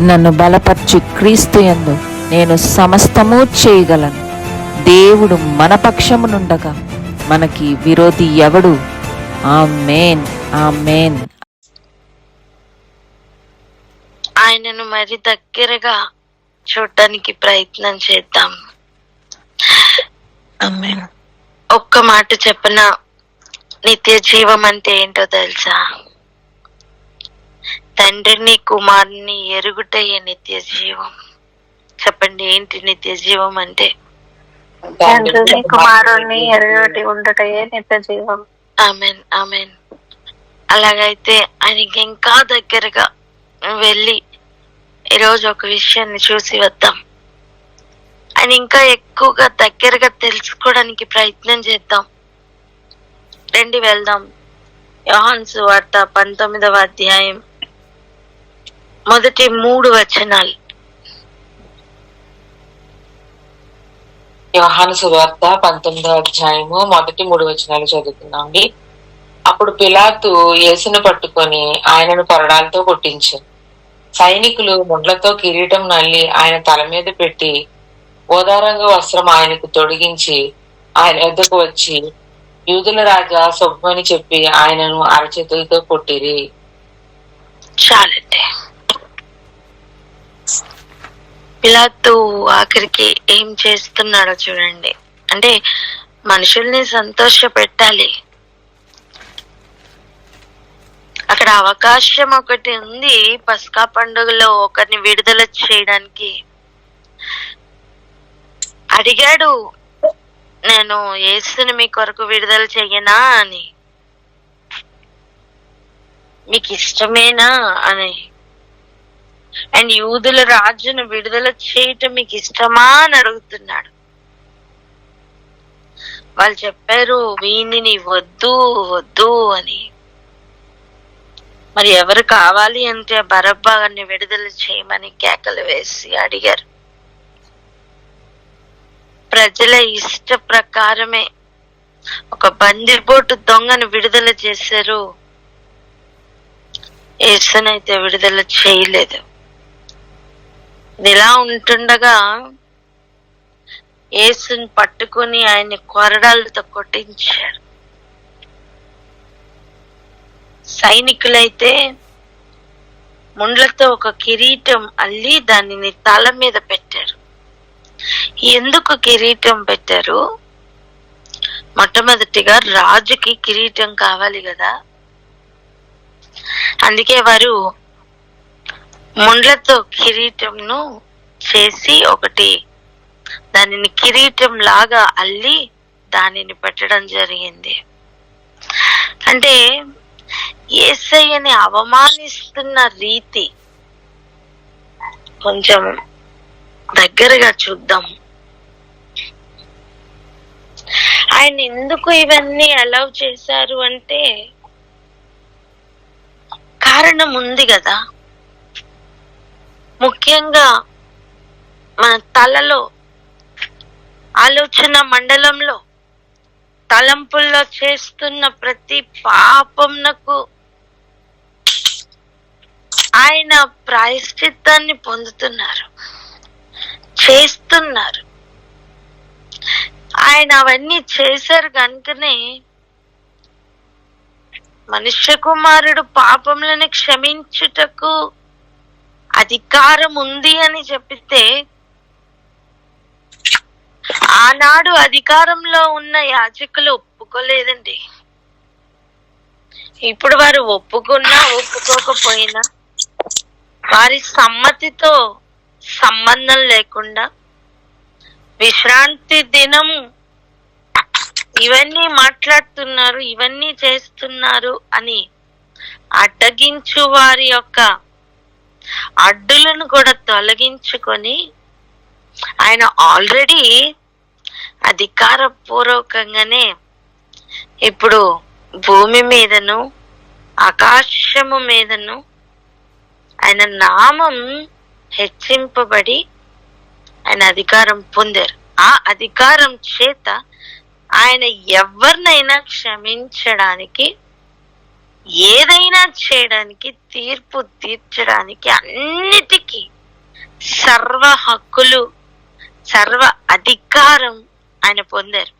నన్ను బలపర్చు క్రీస్తు యందు నేను సమస్తము చేయగలను. దేవుడు మన పక్షమునుండగా మనకి విరోధి ఎవడు? ఆమేన్, ఆమేన్. ఆయనను మరి దగ్గరగా చూడటానికి ప్రయత్నం చేద్దాం. ఆమేన్. ఒక్క మాట చెప్పన, నిత్య జీవం అంటే ఏంటో తెలుసా? తండ్రిని కుమారుని ఎరుగుటయే నిత్య జీవం. చెప్పండి, ఏంటి నిత్య జీవం అంటే? తండ్రిని కుమారుని ఎరుగటి ఉండటయే నిత్య జీవం. Amen, amen. అలాగైతే ఆయనకి ఇంకా దగ్గరగా వెళ్ళి ఈరోజు ఒక విషయాన్ని చూసి వద్దాం. ఆయన ఇంకా ఎక్కువగా దగ్గరగా తెలుసుకోవడానికి ప్రయత్నం చేద్దాం. రండి వెళ్దాం. యోహాను సువార్త 19వ అధ్యాయం మొదటి 3 వచనాలు. యోహాను సువార్త 19వ అధ్యాయము మొదటి 3 వచనాలు చదువుతున్నాండి. అప్పుడు పిలాతు యేసును పట్టుకొని ఆయనను కొరడాలతో కొట్టించారు. సైనికులు ముండ్లతో కిరీటం నల్లి ఆయన తల మీద పెట్టి ఓదారంగ వస్త్రం ఆయనకు తొడిగించి ఆయన వద్దకు వచ్చి, యూదుల రాజా శుభమని చెప్పి ఆయనను అరచేతులతో కొట్టిరి. చాలండి. పిలాతు ఆఖరికి ఏం చేస్తున్నాడో చూడండి. అంటే మనుషుల్ని సంతోష పెట్టాలి. అక్కడ అవకాశం ఒకటి ఉంది, పస్కా పండుగలో ఒకరిని విడుదల చేయడానికి. అడిగాడు, నేను యేసుని మీ కొరకు విడుదల చెయ్యనా అని, మీకు ఇష్టమేనా అని. అండ్ యూదుల రాజును విడుదల చేయటం మీకు ఇష్టమా అని అడుగుతున్నాడు. వాళ్ళు చెప్పారు, వీనిని వద్దు వద్దు అని. మరి ఎవరు కావాలి అంటే బరబ్బని విడుదల చేయమని కేకలు వేసి అడిగారు. ప్రజల ఇష్ట ప్రకారమే ఒక బందిపోటు దొంగను విడుదల చేశారు. యేసునైతే విడుదల చేయలేదు. ఇలా ఉంటుండగా యేసుని పట్టుకుని ఆయన్ని కొరడాలతో కొట్టించారు. సైనికులైతే ముండ్లతో ఒక కిరీటం అల్లి దానిని తల మీద పెట్టారు. ఎందుకు కిరీటం పెట్టారు? మొట్టమొదటిగా రాజుకి కిరీటం కావాలి కదా, అందుకే వారు ముండ్లతో కిరీటంను చేసి ఒకటి దానిని కిరీటం లాగా అల్లి దానిని పెట్టడం జరిగింది. అంటే యేసయ్యని అవమానిస్తున్న రీతి కొంచెం దగ్గరగా చూద్దాం. ఆయన ఎందుకు ఇవన్నీ అలౌ చేశారు అంటే కారణం ఉంది కదా. ముఖ్యంగా మన తలలో, ఆలోచన మండలంలో, తలంపుల్లో చేస్తున్న ప్రతి పాపంనకు ఆయన ప్రాయశ్చిత్తాన్ని పొందుతున్నారు, చేస్తున్నారు. ఆయన అవన్నీ చేశారు కనుకనే మనుష్య కుమారుడు పాపములను క్షమించుటకు అధికారం ఉంది అని చెప్పితే, ఆనాడు అధికారంలో ఉన్న యాజకులు ఒప్పుకోలేదండి. ఇప్పుడు వారు ఒప్పుకున్నా ఒప్పుకోకపోయినా వారి సమ్మతితో సంబంధం లేకుండా విశ్రాంతి దినం ఇవన్నీ మాట్లాడుతున్నారు, ఇవన్నీ చేస్తున్నారు అని అడ్డగించు వారి యొక్క అడ్డులను కూడా తొలగించుకొని ఆయన ఆల్రెడీ అధికారపూర్వకంగానే ఇప్పుడు భూమి మీదను ఆకాశము మీదను ఆయన నామం హెచ్చింపబడి ఆయన అధికారం పొందారు. ఆ అధికారం చేత ఆయన ఎవరినైనా క్షమించడానికి ఏదైనా చేయడానికి, తీర్పు తీర్చడానికి, అన్నిటికీ సర్వ హక్కులు, సర్వ అధికారం ఆయన పొందారు.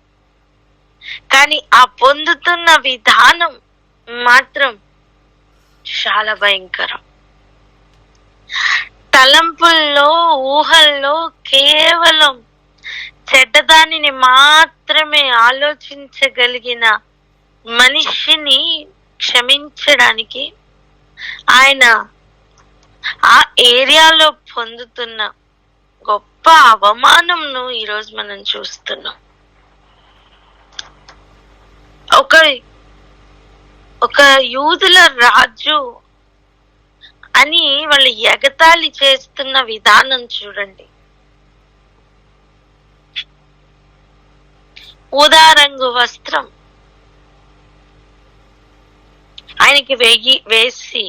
కానీ ఆ పొందుతున్న విధానం మాత్రం చాలా భయంకరం. తలంపుల్లో, ఊహల్లో కేవలం చెడ్డదానిని మాత్రమే ఆలోచించగలిగిన మనిషిని క్షమించడానికి ఆయన ఆ ఏరియాలో పొందుతున్న గొప్ప అవమానంను ఈరోజు మనం చూస్తున్నాం. ఒక యూదుల రాజు అని వాళ్ళు ఎగతాళి చేస్తున్న విధానం చూడండి. ఊదా రంగు వస్త్రం ఆయనకి వేసి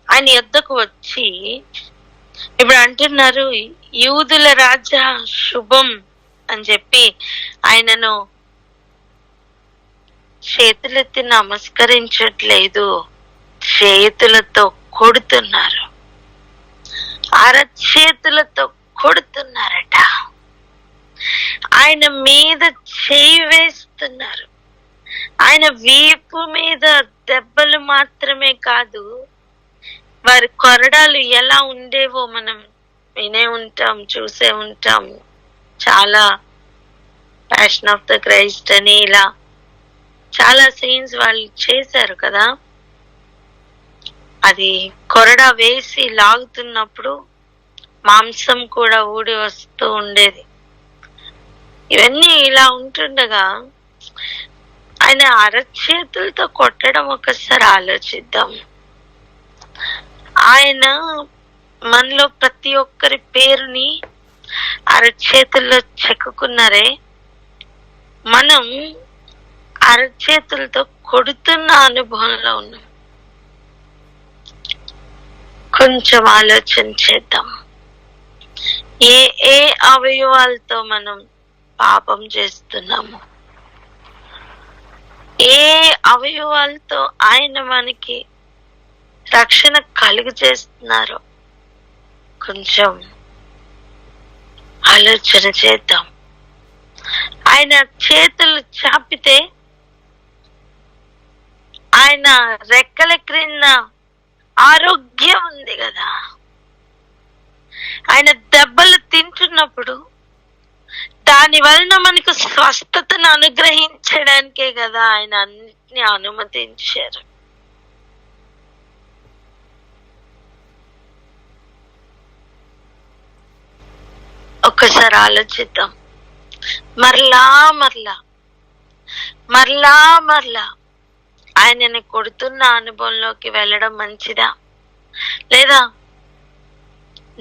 ఆయన యొద్దకు వచ్చి ఇప్పుడు అంటున్నారు, యూదుల రాజా శుభం అని చెప్పి ఆయనను చేతులెత్తి నమస్కరించట్లేదు, చేతులతో కొడుతున్నారు, అరచేతులతో కొడుతున్నారట. ఆయన మీద చేయి వేస్తున్నారు. ఆయన వీపు మీద దెబ్బలు మాత్రమే కాదు, వారి కొరడాలు ఎలా ఉండేవో మనం వినే ఉంటాం, చూసే ఉంటాం. చాలా ప్యాషన్ ఆఫ్ ద క్రైస్ట్ అని ఇలా చాలా సీన్స్ వాళ్ళు చేశారు కదా. అది కొరడా వేసి లాగుతున్నప్పుడు మాంసం కూడా ఊడి వస్తూ ఉండేది. ఇవన్నీ ఇలా ఉంటుండగా ఆయన అరచేతులతో కొట్టడం ఒకసారి ఆలోచిద్దాం. ఆయన మనలో ప్రతి ఒక్కరి పేరుని అరచేతుల్లో చెక్కుకున్నారే, మనం అరచేతులతో కొడుతున్న అనుభవంలో ఉన్నాం. కొంచెం ఆలోచన చేద్దాం. ఏ ఏ అవయవాలతో మనం పాపం చేస్తున్నాము, ఏ అవయవాలతో ఆయన మనకి రక్షణ కలుగు చేస్తున్నారో కొంచెం ఆలోచన చేద్దాం. ఆయన చేతులు చాపితే ఆయన రెక్కల క్రింద ఆరోగ్యం ఉంది కదా. ఆయన దెబ్బలు తింటున్నప్పుడు దాని వలన మనకు స్వస్థతను అనుగ్రహించడానికే కదా ఆయన అన్నిటిని అనుమతించారు. ఒక్కసారి ఆలోచిద్దాం. మరలా మరలా మరలా మరలా ఆయనని కొడుతున్న అనుభవంలోకి వెళ్ళడం మంచిదా, లేదా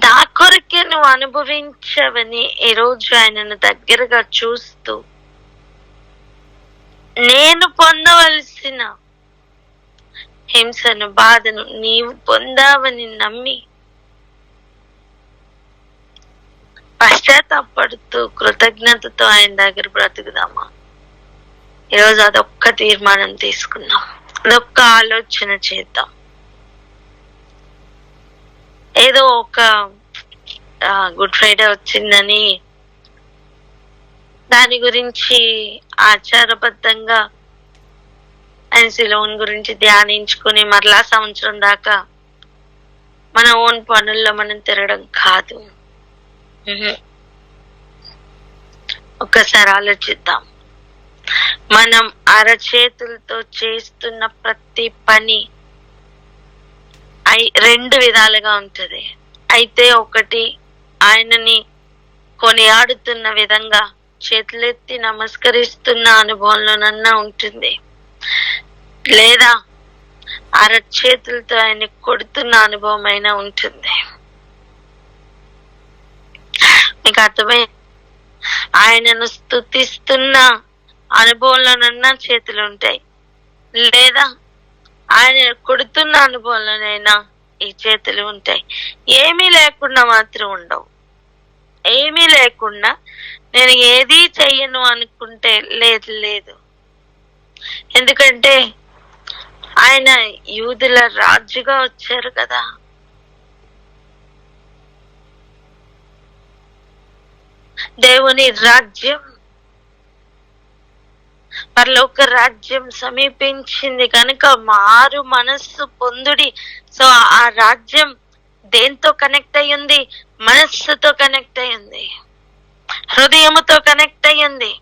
నా కొరకే నువ్వు అనుభవించవని ఈరోజు ఆయనను దగ్గరగా చూస్తూ నేను పొందవలసిన హింసను, బాధను నీవు పొందావని నమ్మి పశ్చాత్తాపడుతూ కృతజ్ఞతతో ఆయన దగ్గర బ్రతుకుదామా? ఈరోజు అదొక్క తీర్మానం తీసుకుందాం, అదొక్క ఆలోచన చేద్దాం. ఏదో ఒక గుడ్ ఫ్రైడే వచ్చిందని దాని గురించి ఆచారబద్ధంగా ఆయన శిలువను గురించి ధ్యానించుకుని మరలా సంవత్సరం దాకా మన ఓన్ పనుల్లో మనం తిరగడం కాదు. ఒక్కసారి ఆలోచిద్దాం. మనం అరచేతులతో చేస్తున్న ప్రతి పని రెండు విధాలుగా ఉంటది. అయితే ఒకటి ఆయనని కొనియాడుతున్న విధంగా చేతులెత్తి నమస్కరిస్తున్న అనుభవంలోనన్నా ఉంటుంది, లేదా అరచేతులతో ఆయన కొడుతున్న అనుభవం అయినా ఉంటుంది. మీకు అర్థమై ఆయనను స్తుతిస్తున్న అనుభవంలోనన్నా చేతులు ఉంటాయి, లేదా ఆయన కొడుతున్న అనుభవంలోనైనా ఈ చేతులు ఉంటాయి. ఏమీ లేకుండా మాత్రం ఉండవు. ఏమీ లేకుండా నేను ఏదీ చెయ్యను అనుకుంటే లేదు. ఎందుకంటే ఆయన యూదుల రాజుగా వచ్చారు కదా. దేవుని రాజ్యం, పరలోక రాజ్యం సమీపించింది కనుక మారు మనస్సు పొందుడి. సో ఆ రాజ్యం దేంతో కనెక్ట్ అయ్యింది? మనస్సుతో కనెక్ట్ అయ్యింది, హృదయముతో కనెక్ట్ అయ్యింది.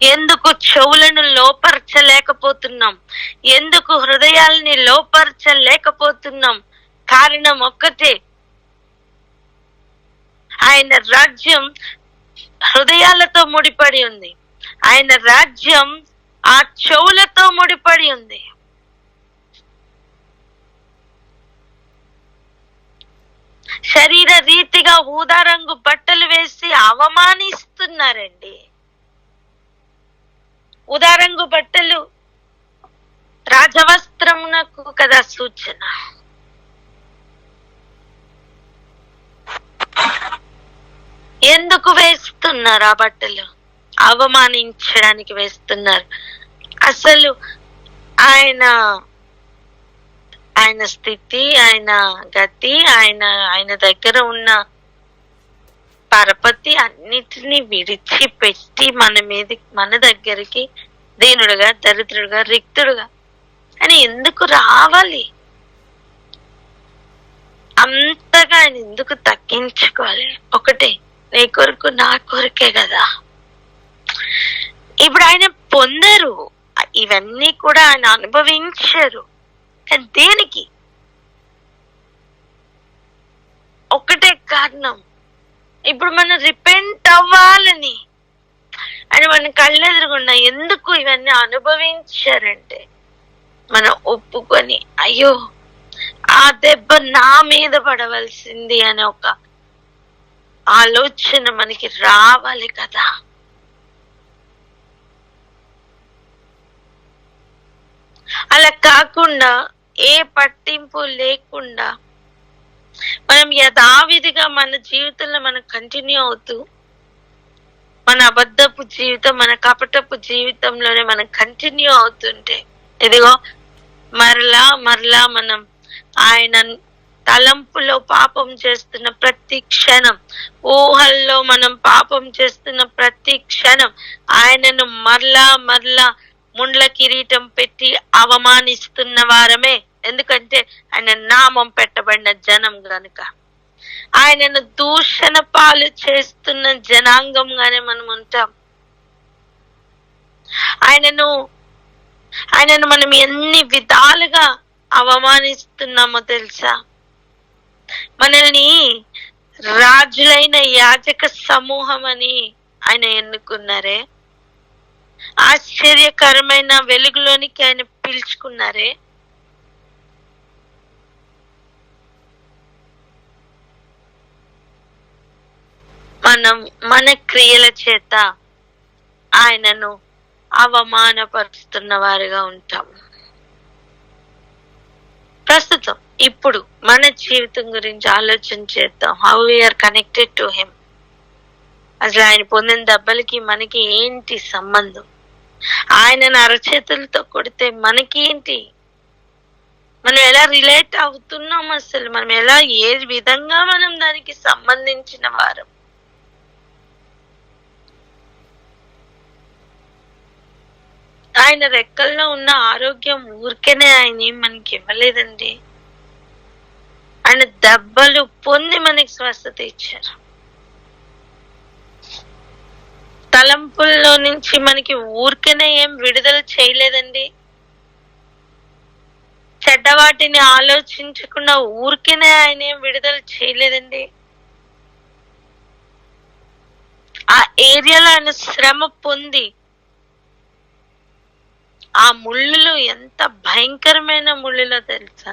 ఎందుకు చెవులను లోపరచలేకపోతున్నాం? ఎందుకు హృదయాల్ని లోపరచలేకపోతున్నాం? కారణం ఒక్కటే, ఆయన రాజ్యం హృదయాలతో ముడిపడి ఉంది. ఆయన రాజ్యం ఆ చెవులతో ముడిపడి ఉంది. శరీర రీతిగా ఊదా రంగు బట్టలు వేసి అవమానిస్తున్నారండి. ఊదా రంగు బట్టలు రాజవస్త్రమునకు కదా సూచన. ఎందుకు వేస్తున్నారు ఆ బట్టలు? అవమానించడానికి వేస్తున్నారు. అసలు ఆయన స్థితి, ఆయన గతి, ఆయన దగ్గర ఉన్న పరపతి అన్నిటినీ విడిచిపెట్టి మన దగ్గరికి దీనుడుగా, దరిద్రుడుగా, రిక్తుడుగా అని ఎందుకు రావాలి? అంతగా ఆయన ఎందుకు తగ్గించుకోవాలి? ఒకటే, నీ కొరకు నా కొరకే కదా. ఇప్పుడు ఆయన పొందరు, ఇవన్నీ కూడా ఆయన అనుభవించారు. కానీ దేనికి? ఒకటే కారణం, ఇప్పుడు మనం రిపెంట్ అవ్వాలని. అని మన కళ్ళెదురుగుండా ఎందుకు ఇవన్నీ అనుభవించారంటే, మనం ఒప్పుకొని అయ్యో ఆ దెబ్బ నా మీద పడవలసింది అనే ఒక ఆలోచన మనకి రావాలి కదా. అలా కాకుండా ఏ పట్టింపు లేకుండా మనం యథావిధిగా మన జీవితంలో మనం కంటిన్యూ అవుతూ, మన అబద్ధపు జీవితం, మన కపటపు జీవితంలోనే మనం కంటిన్యూ అవుతుంటే, ఇదిగో మరలా మనం ఆయన తలంపులో పాపం చేస్తున్న ప్రతి క్షణం, ఊహల్లో మనం పాపం చేస్తున్న ప్రతి క్షణం ఆయనను మరలా ముండ్ల కిరీటం పెట్టి అవమానిస్తున్న వారమే. ఎందుకంటే ఆయన నామం పెట్టబడిన జనం గనుక. ఆయనను దూషణ పాలు చేస్తున్న జనాంగంగానే మనం ఉంటాం. ఆయనను మనం ఎన్ని విధాలుగా అవమానిస్తున్నామో తెలుసా? మనల్ని రాజులైన యాజక సమూహం అని ఆయన ఎన్నుకున్నారే, ఆశ్చర్యకరమైన వెలుగులోనికి ఆయన పిలుచుకున్నారే. మనం మన క్రియల చేత ఆయనను అవమానపరుస్తున్న వారిగా ఉంటాం. ప్రస్తుతం ఇప్పుడు మన జీవితం గురించి ఆలోచన చేద్దాం. How we are connected to him. అసలు ఆయన పొందిన దెబ్బలకి మనకి ఏంటి సంబంధం? ఆయనను అరచేతులతో కొడితే మనకి ఏంటి? మనం ఎలా రిలేట్ అవుతున్నాం? అసలు మనం ఎలా, ఏ విధంగా మనం దానికి సంబంధించిన వారం? ఆయన రెక్కల్లో ఉన్న ఆరోగ్యం ఊరికేనే ఆయన ఏం మనకి ఇవ్వలేదండి. ఆయన దెబ్బలు పొంది మనకి స్వస్థత ఇచ్చారు. తలంపుల్లో నుంచి మనకి ఊరికేనే ఏం విడుదల చేయలేదండి. చెడ్డవాటిని ఆలోచించకుండా ఊరికేనే ఆయన ఏం విడుదల చేయలేదండి. ఆ ఏరియాలో ఆయన శ్రమ పొంది, ఆ ముళ్ళులు ఎంత భయంకరమైన ముళ్ళులో తెలుసా?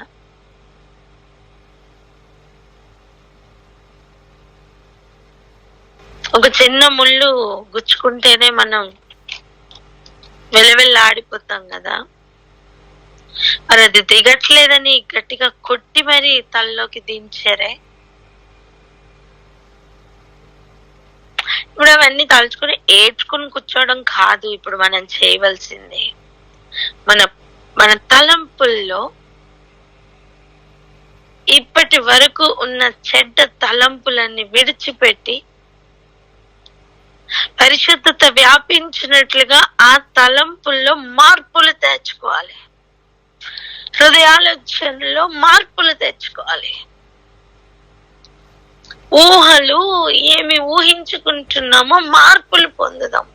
ఒక చిన్న ముళ్ళు గుచ్చుకుంటేనే మనం వెలవెల్లాడిపోతాం కదా. మరి అది దిగట్లేదని గట్టిగా కొట్టి మరి తలలోకి దించారే. ఇప్పుడు అవన్నీ తలుచుకుని ఏడ్చుకుని కూర్చోవడం కాదు ఇప్పుడు మనం చేయవలసింది. మన మన తలంపుల్లో ఇప్పటి వరకు ఉన్న చెడ్డ తలంపులన్నీ విడిచిపెట్టి పరిశుద్ధత వ్యాపించినట్లుగా ఆ తలంపుల్లో మార్పులు తెచ్చుకోవాలి. హృదయాలోచనలో మార్పులు తెచ్చుకోవాలి. ఊహలు ఏమి ఊహించుకుంటున్నామో మార్పులు పొందుదాం.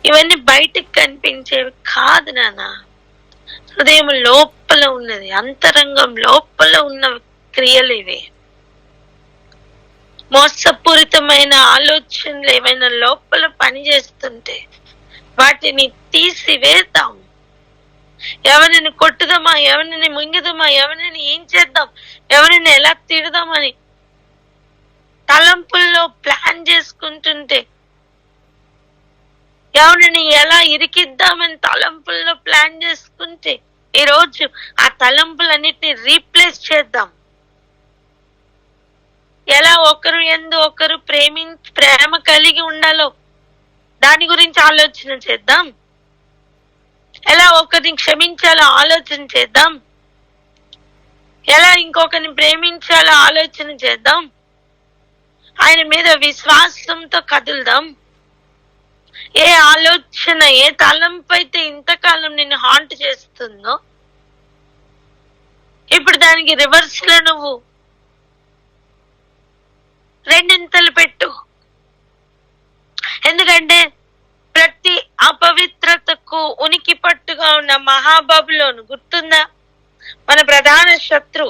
ఇవన్నీ బయటికి కనిపించేవి కాదు నాన్న, హృదయం లోపల ఉన్నది, అంతరంగం లోపల ఉన్న క్రియలు ఇవి. మోసపూరితమైన ఆలోచనలు ఏమైనా లోపల పనిచేస్తుంటే వాటిని తీసివేద్దాం. ఎవరిని కొట్టుదామా, ఎవరిని ముంగిదామా, ఎవరిని ఏం చేద్దాం, ఎవరిని ఎలా తిడదామని తలంపుల్లో ప్లాన్ చేసుకుంటుంటే, ఎవరిని ఎలా ఇరికిద్దామని తలంపుల్లో ప్లాన్ చేసుకుంటే, ఈరోజు ఆ తలంపులన్నిటిని రీప్లేస్ చేద్దాం. ఎలా ఒకరు ఎందు ఒకరు ప్రేమ కలిగి ఉండాలో దాని గురించి ఆలోచన చేద్దాం. ఎలా ఒకరిని క్షమించాలో ఆలోచన చేద్దాం. ఎలా ఇంకొకరిని ప్రేమించాలో ఆలోచన చేద్దాం. ఆయన మీద విశ్వాసంతో కదులుదాం. ఏ ఆలోచన, ఏ తలంపు అయితే ఇంతకాలం నిన్ను హాంట్ చేస్తుందో ఇప్పుడు దానికి రివర్స్ లో నువ్వు రెండింతలు పెట్టు. ఎందుకంటే ప్రతి అపవిత్రతకు ఉనికి పట్టుగా ఉన్న మహాబబులోను గుర్తుందా? మన ప్రధాన శత్రు.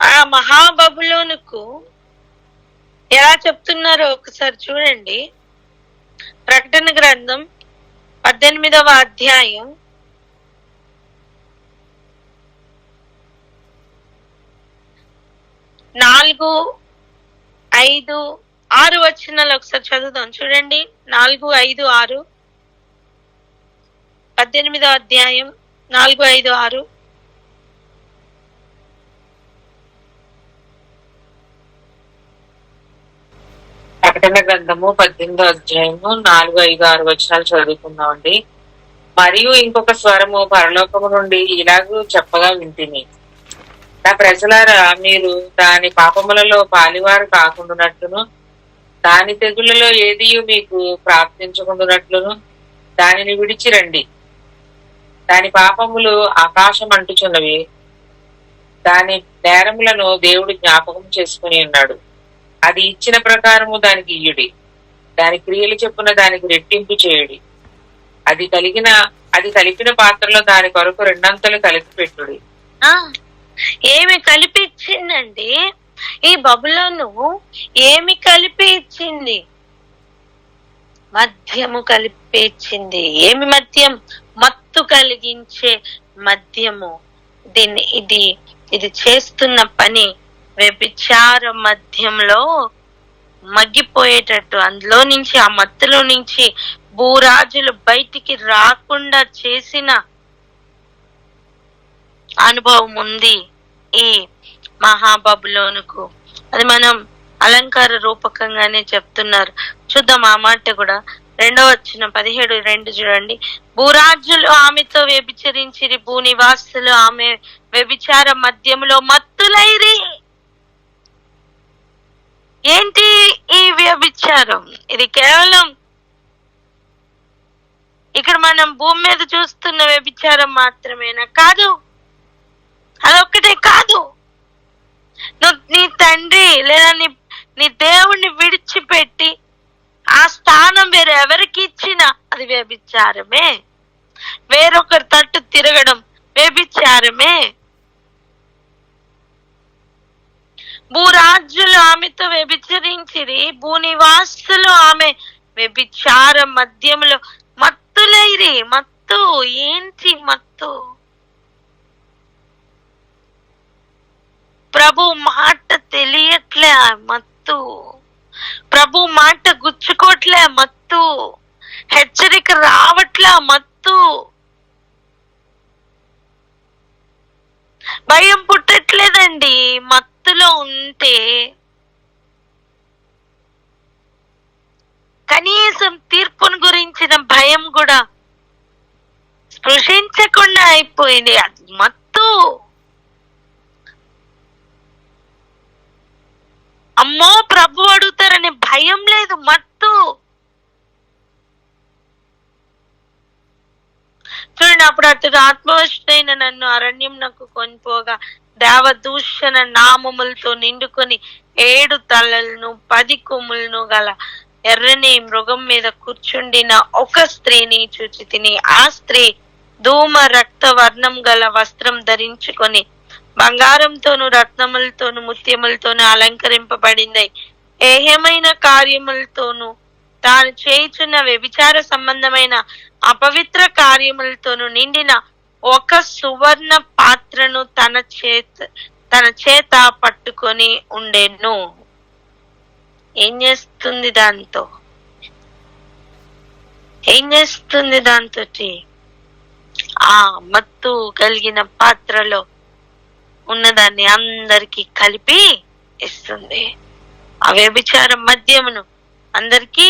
ఆ మహాబబులోనుకు ఎలా చెప్తున్నారో ఒకసారి చూడండి. ప్రకటన గ్రంథం 18వ అధ్యాయం 4, 5, 6 వచనాలు ఒకసారి చదువుదాం. చూడండి, 4, 5, 6, 18వ అధ్యాయం 4, 5, 6. ప్రకటన గ్రంథము 18వ అధ్యాయము 4, 5, 6 వచనాలు చదువుకుందామండి. మరియు ఇంకొక స్వరము పరలోకము నుండి ఇలాగూ చెప్పగా వింటిని, నా ప్రజలారా, మీరు దాని పాపములలో పాలివారు కాకుండానట్లును, దాని తెగుళ్లలో ఏది మీకు ప్రాప్తించకుండానట్లును దానిని విడిచిరండి. దాని పాపములు ఆకాశం అంటుచున్నవి, దాని నేరములను దేవుడు జ్ఞాపకం చేసుకుని ఉన్నాడు. అది ఇచ్చిన ప్రకారము దానికి ఇయ్యుడి, దాని క్రియలు చెప్పున దానికి రెట్టింపు చేయుడి. అది కలిపిన పాత్రలో దాని కొరకు 2 అంతలు కలిపి పెట్టుడి. ఏమి కలిపి ఇచ్చిందండి ఈ బబులోను? ఏమి కలిపి ఇచ్చింది? మద్యము కలిపి ఇచ్చింది. ఏమి మద్యం? మత్తు కలిగించే మద్యము. ఇది చేస్తున్న పని వ్యభిచార మద్యంలో మగ్గిపోయేటట్టు, అందులో నుంచి, ఆ మత్తులో నుంచి భూరాజులు బయటికి రాకుండా చేసిన అనుభవం ఉంది ఈ మహాబబులోనుకు. అది మనం అలంకార రూపకంగానే చెప్తున్నారు. చూద్దాం ఆ మాట కూడా. 2వ వచనం 17:2 చూడండి. భూరాజులు ఆమెతో వ్యభిచరించిరి, భూనివాసులు ఆమె వ్యభిచార మద్యములో మత్తులైరి. ఏంటి ఈ వ్యభిచారం? ఇది కేవలం ఇక్కడ మనం భూమి మీద చూస్తున్న వ్యభిచారం మాత్రమేనా? కాదు, అదొక్కటే కాదు. నువ్వు నీ తండ్రి లేదా నీ దేవుణ్ణి విడిచిపెట్టి ఆ స్థానం వేరెవరికి ఇచ్చినా అది వ్యభిచారమే. వేరొకరి తట్టు తిరగడం వ్యభిచారమే. భూరాజులు ఆమెతో వ్యభిచరించిరి, భూనివాసులు ఆమె వ్యభిచార మద్యములో మత్తులైరి. మత్తు ఏంటి? మత్తు ప్రభు మాట తెలియట్లే మత్తు, ప్రభు మాట గుచ్చుకోట్లే మత్తు, హెచ్చరిక రావట్లే మత్తు, భయం పుట్టట్లేదండి మత్తులో ఉంటే. కనీసం తీర్పును గురించిన భయం కూడా స్పృశించట్లే. అయిపోయింది. అది మత్తు. అమ్మో ప్రభు అడుగుతారనే భయం లేదు, మత్తు. చూడండి, అప్పుడు అతడు ఆత్మవశుడైన నన్ను అరణ్యం నాకు కొనిపోగా దేవదూషణ నామములతో నిండుకొని 7 తలలను 10 కొమ్ములను గల ఎర్రని మృగం మీద కూర్చుండిన ఒక స్త్రీని చూచి తిని. ఆ స్త్రీ ధూమ రక్త వర్ణం గల వస్త్రం ధరించుకొని బంగారంతోను రత్నములతోను ముత్యములతోను అలంకరింపబడింది. ఏహమైన కార్యములతోను తాను చేయుచున్న వ్యభిచార సంబంధమైన అపవిత్ర కార్యములతోను నిండిన ఒక సువర్ణ పాత్రను తన చేత పట్టుకొని ఉండెను. ఏం చేస్తుంది దాంతో? ఆ మత్తు కలిగిన పాత్రలో ఉన్నదాన్ని అందరికి కలిపి ఇస్తుంది. ఆ వ్యభిచార మద్యమును అందరికీ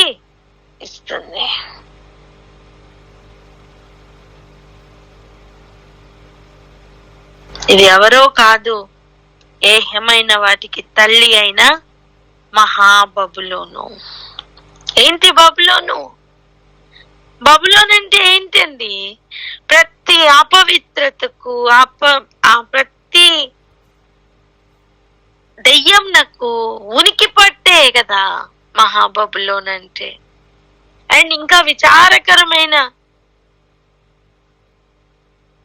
ఇస్తుంది. ఇది ఎవరో కాదు, ఏహమైన వాటికి తల్లి అయిన మహాబబులోను. ఏంటి బబులోను? బబులోన్ అంటే ఏంటండి? ప్రతి అపవిత్రతకు ప్రతి దెయ్యంనకు ఉనికి పట్టే కదా మహాబబులోన్ అంటే. అండ్ ఇంకా విచారకరమైన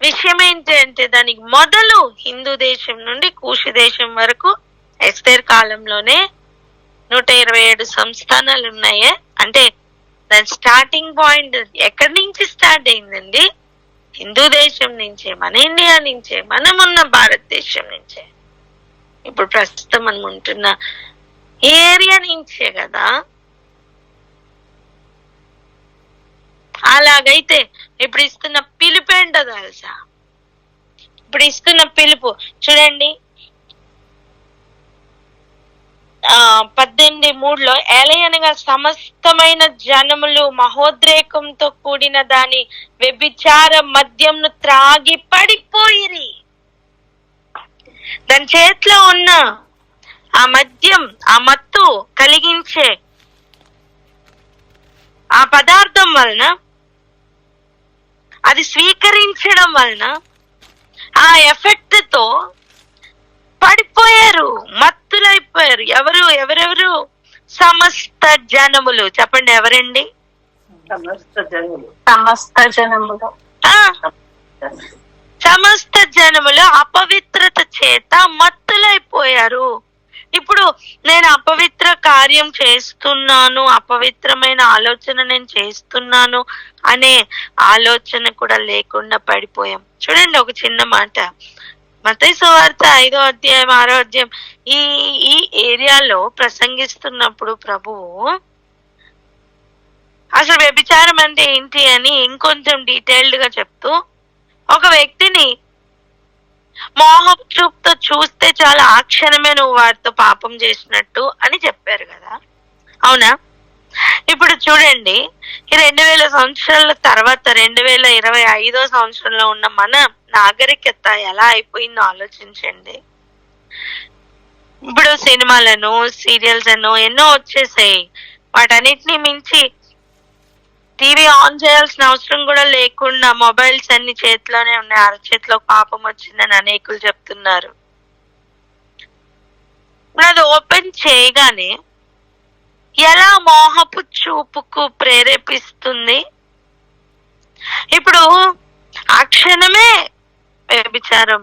విషయం ఏంటంటే దానికి మొదలు హిందూ దేశం నుండి కూషి దేశం వరకు ఎస్తేర్ కాలంలోనే 127 సంస్థానాలు ఉన్నాయే. అంటే దాని స్టార్టింగ్ పాయింట్ ఎక్కడి నుంచి స్టార్ట్ అయిందండి? హిందూ దేశం నుంచే, మన ఇండియా నుంచే, మనం ఉన్న భారతదేశం నుంచే, ఇప్పుడు ప్రస్తుతం మనం ఉంటున్న ఏరియా నుంచే కదా. అలాగైతే ఇప్పుడు ఇస్తున్న పిలుపు ఏంటో తెలుసా? ఇప్పుడు ఇస్తున్న పిలుపు చూడండి, 18:3 ఏలయనగా సమస్తమైన జనములు మహోద్రేకంతో కూడిన దాని వ్యభిచార మద్యంను త్రాగి పడిపోయిరి. దాని చేతిలో ఉన్న ఆ మద్యం, ఆ మత్తు కలిగించే ఆ పదార్థం వలన, అది స్వీకరించడం వలన ఆ ఎఫెక్ట్ తో పడిపోయారు, మత్తులైపోయారు. ఎవరెవరు? సమస్త జనములు. చెప్పండి, ఎవరండి? సమస్త జనములు. సమస్త జనములు అపవిత్రత చేత మత్తులైపోయారు. ఇప్పుడు నేను అపవిత్ర కార్యం చేస్తున్నాను, అపవిత్రమైన ఆలోచన నేను చేస్తున్నాను అనే ఆలోచన కూడా లేకుండా పడిపోయాం. చూడండి, ఒక చిన్న మాట, మత్తయి సువార్త 5వ అధ్యాయం 6వ అధ్యాయం ఈ ఏరియాలో ప్రసంగిస్తున్నప్పుడు ప్రభువు అసలు వ్యభిచారం అంటే ఏంటి అని ఇంకొంచెం డీటెయిల్డ్ గా చెప్తూ, ఒక వ్యక్తిని మోహపు చూపుతో చూస్తే చాలా ఆ క్షణమే నువ్వు వారితో పాపం చేసినట్టు అని చెప్పారు కదా, అవునా? ఇప్పుడు చూడండి, ఈ 2000 సంవత్సరాల తర్వాత 2025వ సంవత్సరంలో ఉన్న మన నాగరికత ఎలా అయిపోయిందో ఆలోచించండి. ఇప్పుడు సినిమాలను, సీరియల్స్ ఎన్నో వచ్చేసాయి. వాటన్నిటిని మించి టీవీ ఆన్ చేయాల్సిన అవసరం కూడా లేకుండా మొబైల్స్ అన్ని చేతిలోనే ఉన్నాయి. అరచేతిలో పాపం వచ్చిందని అనేకులు చెప్తున్నారు. ఇప్పుడు అది ఓపెన్ చేయగానే ఎలా మోహపు చూపుకు ప్రేరేపిస్తుంది? ఇప్పుడు ఆ క్షణమే వ్యభిచారం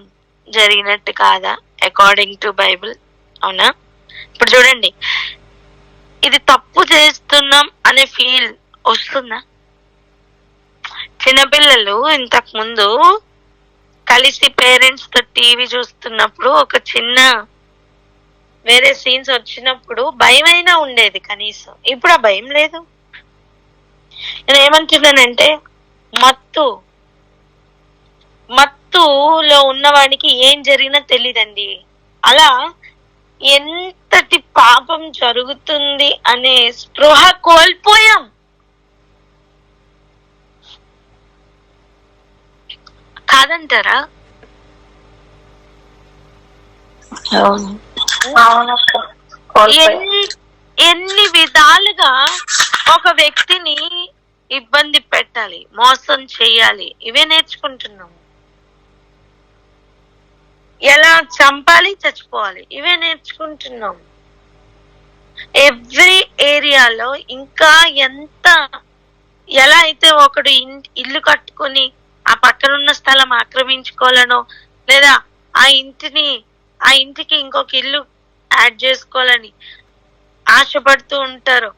జరిగినట్టు కాదా అకార్డింగ్ టు బైబిల్? అవునా? ఇప్పుడు చూడండి, ఇది తప్పు చేస్తున్నాం అనే ఫీల్ వస్తుందా? చిన్నపిల్లలు ఇంతకు ముందు కలిసి పేరెంట్స్ తో టీవీ చూస్తున్నప్పుడు ఒక చిన్న వేరే సీన్స్ వచ్చినప్పుడు భయమైనా ఉండేది కనీసం. ఇప్పుడు ఆ భయం లేదు. నేను ఏమంటున్నానంటే, మత్తులో ఉన్నవాడికి ఏం జరిగినా తెలీదండి. అలా ఎంతటి పాపం జరుగుతుంది అనే స్పృహ కోల్పోయాం. కాదంటారా? ఎన్ని విధాలుగా ఒక వ్యక్తిని ఇబ్బంది పెట్టాలి, మోసం చేయాలి, ఇవే నేర్చుకుంటున్నాము. ఎలా చంపాలి, చచ్చిపోవాలి, ఇవే నేర్చుకుంటున్నాము. ఎవ్రీ ఏరియాలో ఇంకా ఎలా అయితే ఒకడు ఇల్లు కట్టుకుని ఆ పక్కనున్న స్థలం ఆక్రమించుకోవాలనో, లేదా ఆ ఇంటికి ఇంకొక ఇల్లు యాడ్ చేసుకోవాలని ఆశపడుతూ ఉంటారు.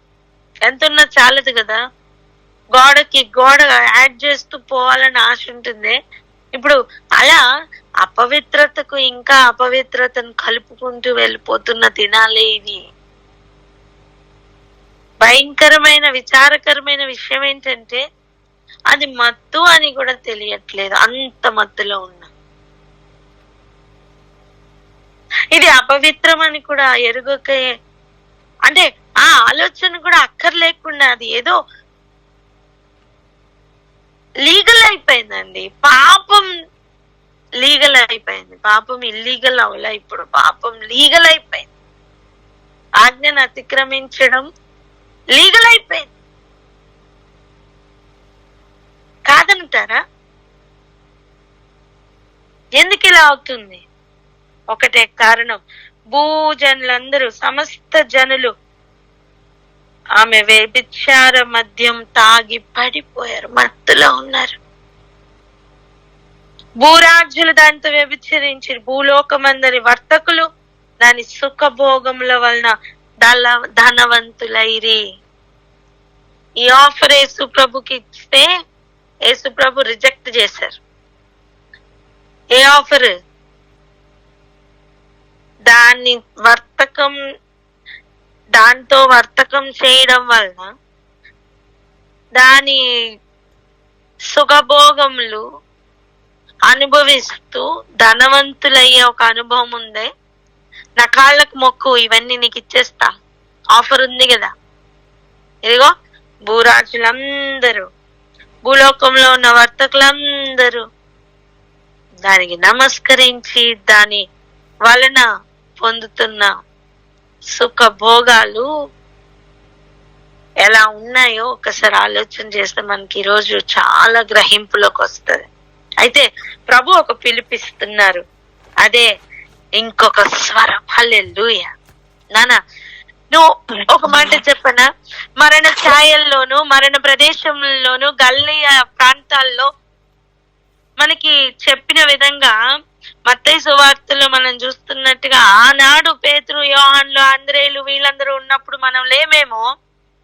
ఎంతున్నా చాలదు కదా, గోడకి గోడ యాడ్ చేస్తూ పోవాలని ఆశ ఉంటుంది. ఇప్పుడు అలా అపవిత్రతకు ఇంకా అపవిత్రతను కలుపుకుంటూ వెళ్ళిపోతున్న దినాలే ఇవి. భయంకరమైన విచారకరమైన విషయం ఏంటంటే అది మత్తు అని కూడా తెలియట్లేదు, అంత మత్తులో ఉన్నా. ఇది అపవిత్రం అని కూడా ఎరుగకే, అంటే ఆ ఆలోచన కూడా అక్కర్లేకుండా అది ఏదో లీగల్ అయిపోయిందండి. పాపం లీగల్ అయిపోయింది, పాపం ఇల్లీగల్ అవలా. ఇప్పుడు పాపం లీగల్ అయిపోయింది, ఆజ్ఞను అతిక్రమించడం లీగల్ అయిపోయింది. కాదంటారా? ఎందుకు ఇలా అవుతుంది? ఒకటే కారణం, భూజనులందరూ, సమస్త జనులు ఆమె వ్యభిచార మద్యం తాగి పడిపోయారు, మత్తులో ఉన్నారు. భూరాజ్యులు దానితో వ్యభిచరించారు, భూలోకమందరి వర్తకులు దాని సుఖభోగముల వలన ధనవంతులైరి. ఈ ఆఫర్ యేసు ప్రభుకి ఇస్తే యేసు ప్రభు రిజెక్ట్ చేశారు. ఏ ఆఫర్? దాంతో వర్తకం చేయడం వలన దాని సుఖభోగములు అనుభవిస్తూ ధనవంతులయ్యే ఒక అనుభవం ఉందే. నా కాళ్ళకు మొక్కు, ఇవన్నీ నీకు ఇచ్చేస్తా, ఆఫర్ ఉంది కదా. ఇదిగో భూరాజులందరూ, భూలోకంలో ఉన్న వర్తకులందరూ దానికి నమస్కరించి దాని వలన పొందుతున్న సుఖభోగాలు ఎలా ఉన్నాయో ఒకసారి ఆలోచన చేస్తే మనకి ఈరోజు చాలా గ్రహింపులోకి వస్తుంది. అయితే ప్రభు ఒక పిలిపిస్తున్నారు, అదే ఇంకొక స్వరం. హల్లెలూయా. నాన్న, నువ్వు ఒక మాట చెప్పనా? మరణ ఛాయల్లోనూ మరణ ప్రదేశంలోనూ గల్లియ ప్రాంతాల్లో మనకి చెప్పిన విధంగా మత్తయి సువార్తలో మనం చూస్తున్నట్టుగా ఆనాడు పేతురు, యోహాన్లు, ఆంద్రేయులు వీళ్ళందరూ ఉన్నప్పుడు మనం లేమేమో,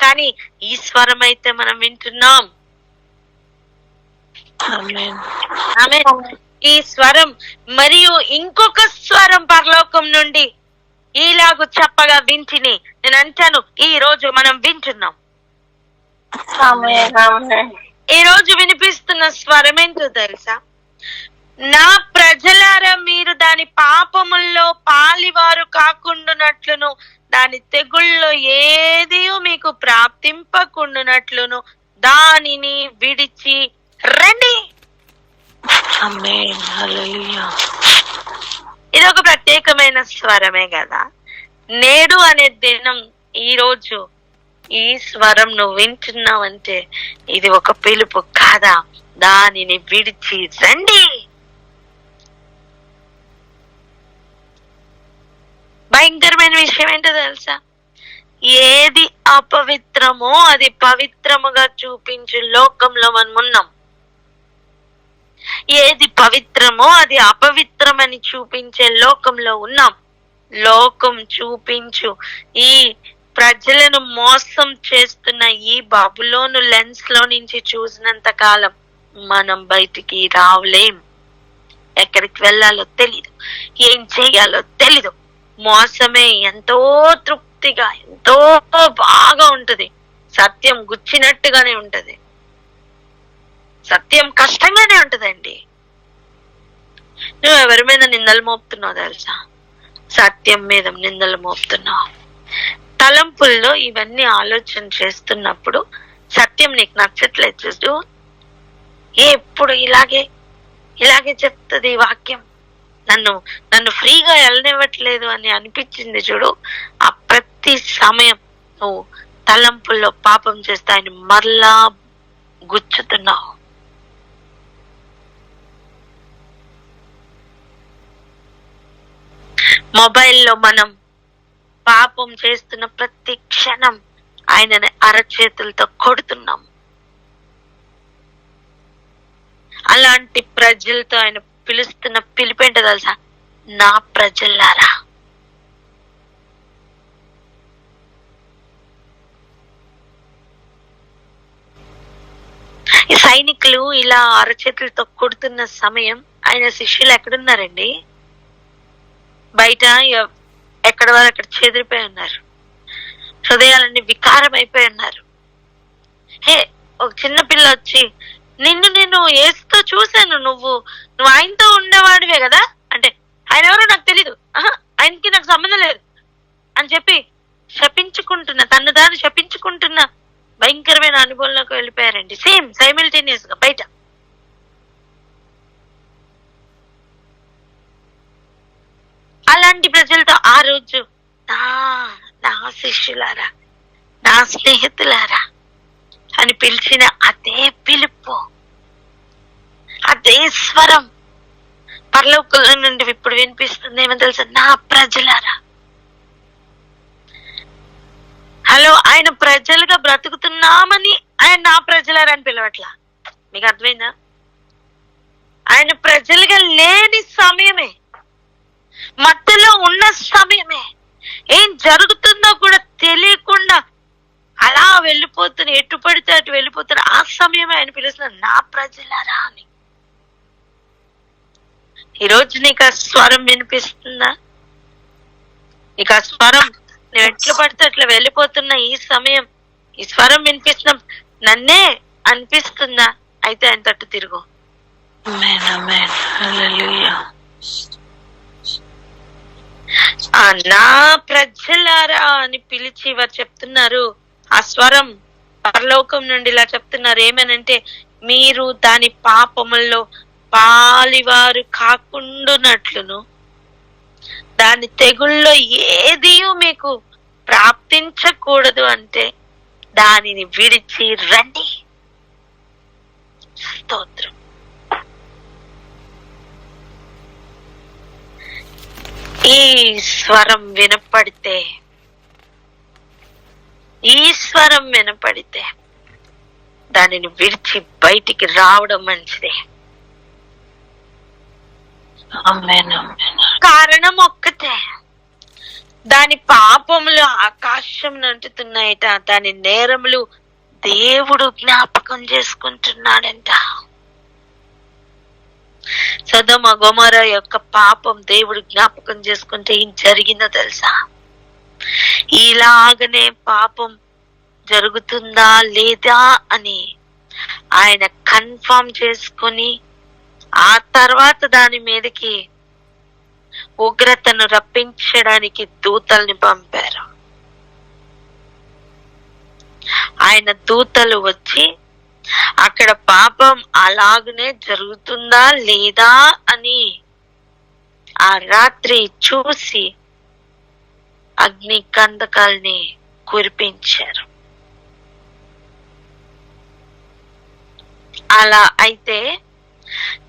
కానీ ఈ స్వరం అయితే మనం వింటున్నాం. ఈ స్వరం మరియు ఇంకొక స్వరం పరలోకం నుండి ఈలాగు చెప్పగా వింటిని. నేను అంటాను, ఈ రోజు మనం వింటున్నాం. ఈ రోజు వినిపిస్తున్న స్వరం ఏంటో తెలుసా? నా ప్రజలారా, మీరు దాని పాపముల్లో పాలివారు కాకుండానట్లును, దాని తెగుళ్ళలో ఏది మీకు ప్రాప్తింపకుండానట్లును దానిని విడిచి రండి. ఆమేన్. హల్లెలూయా. ఇది ఒక ప్రత్యేకమైన స్వరమే కదా. నేడు అనే దినం, ఈ రోజు ఈ స్వరం నువ్వు వింటున్నావంటే ఇది ఒక పిలుపు కాదా? దానిని విడిచి రండి. భయంకరమైన విషయం ఏంటో తెలుసా? ఏది అపవిత్రమో అది పవిత్రముగా చూపించే లోకంలో మనం ఉన్నాం. ఏది పవిత్రమో అది అపవిత్రమని చూపించే లోకంలో ఉన్నాం. లోకం చూపించు ఈ ప్రజలను మోసం చేస్తున్న ఈ బబులోను లెన్స్ లో నుంచి చూసినంత కాలం మనం బయటికి రావలేం. ఎక్కడికి వెళ్ళాలో తెలీదు, ఏం చెయ్యాలో తెలీదు. మోసమే ఎంతో తృప్తిగా, ఎంతో బాగా ఉంటది. సత్యం గుచ్చినట్టుగానే ఉంటది, సత్యం కష్టంగానే ఉంటదండి. నువ్వు ఎవరి మీద నిందలు మోపుతున్నావు తెలుసా? సత్యం మీద నిందలు మోపుతున్నావు. తలంపుల్లో ఇవన్నీ ఆలోచన చేస్తున్నప్పుడు సత్యం నీకు నచ్చట్లేదు చూడు, ఎప్పుడు ఇలాగే ఇలాగే చెప్తుంది ఈ వాక్యం. నన్ను ఫ్రీగా వెళ్ళనివ్వట్లేదు అని అనిపించింది చూడు. ఆ ప్రతి సమయం నువ్వు తలంపుల్లో పాపం చేస్తే ఆయన మరలా గుచ్చుతున్నావు. మొబైల్లో మనం పాపం చేస్తున్న ప్రతి క్షణం ఆయనని అరచేతులతో కొడుతున్నాం. అలాంటి ప్రజలతో ఆయన పిలుస్తున్న పిలిపేంటో తెలుసా? నా ప్రజలారా. ఈ సైనికులు ఇలా అరచేతులతో కొడుతున్న సమయం ఆయన శిష్యులు ఎక్కడున్నారండి? బయట ఎక్కడ వారు అక్కడ చెదిరిపోయి ఉన్నారు. హృదయాలన్నీ వికారం అయిపోయి ఉన్నారు. ఒక చిన్న పిల్ల వచ్చి నేను ఏసుతో చూశాను, నువ్వు ఆయనతో ఉండేవాడివే కదా అంటే, ఆయన ఎవరో నాకు తెలీదు, ఆయనకి నాకు సంబంధం లేదు అని చెప్పి తన్ను దాన్ని శపించుకుంటున్న భయంకరమైన అనుభవంలోకి వెళ్ళిపోయారండి. సైమిల్టేనియస్ గా బయట. అలాంటి ప్రజలతో ఆ రోజు నా శిష్యులారా, నా స్నేహితులారా అని పిలిచిన అదే పిలుపు, అదే స్వరం పరలోకంలో నుండి ఇప్పుడు వినిపిస్తుంది. ఏమో తెలుసా? నా ప్రజలారా. హలో, ఆయన ప్రజలుగా బ్రతుకుతున్నామని ఆయన నా ప్రజలారా అని పిలవట్లా. మీకు అర్థమైందా? ఆయన ప్రజలుగా లేని సమయమే, మధ్యలో ఉన్న సమయమే, ఏం జరుగుతుందో కూడా తెలియకుండా అలా వెళ్ళిపోతున్న, ఎటు పడితే అటు వెళ్ళిపోతున్న ఆ సమయమే ఆయన పిలుస్తున్న నా ప్రజలారా అని. ఈరోజు నీకు ఆ స్వరం వినిపిస్తుందా? నీకు ఆ స్వరం నువ్వు ఎట్లా పడితే అట్లా వెళ్ళిపోతున్న ఈ సమయం, ఈ స్వరం వినిపిస్తున్న నన్నే అనిపిస్తుందా? అయితే ఆయన తట్టు తిరుగు. నా ప్రజలారా అని పిలిచి వారు చెప్తున్నారు. ఆ స్వరం పరలోకం నుండి ఇలా చెప్తున్నారు. ఏమనంటే, మీరు దాని పాపముల్లో పాలివారు కాకుండానట్లును, దాని తెగుళ్ళలో ఏది మీకు ప్రాప్తించకూడదు అంటే దానిని విడిచి రండి. స్తోత్రం. ఈ స్వరం వినపడితే దానిని విడిచి బయటికి రావడం మంచిదే. కారణం ఒక్కటే, దాని పాపములు ఆకాశం నంటుతున్నాయట, దాని నేరములు దేవుడు జ్ఞాపకం చేసుకుంటున్నాడంట. సొదొమ గొమొర్రా యొక్క పాపం దేవుడు జ్ఞాపకం చేసుకుంటే ఏం జరిగిందో తెలుసా? ఇలాగనే పాపం జరుగుతుందా లేదా అని ఆయన కన్ఫర్మ్ చేసుకొని ఆ తర్వాత దాని మీదకి ఉగ్రతను రప్పించడానికి దూతల్ని పంపారు. ఆయన దూతలు వచ్చి అక్కడ పాపం అలాగనే జరుగుతుందా లేదా అని ఆ రాత్రి చూసి అగ్ని కందకాల్ని కురిపించారు. అలా అయితే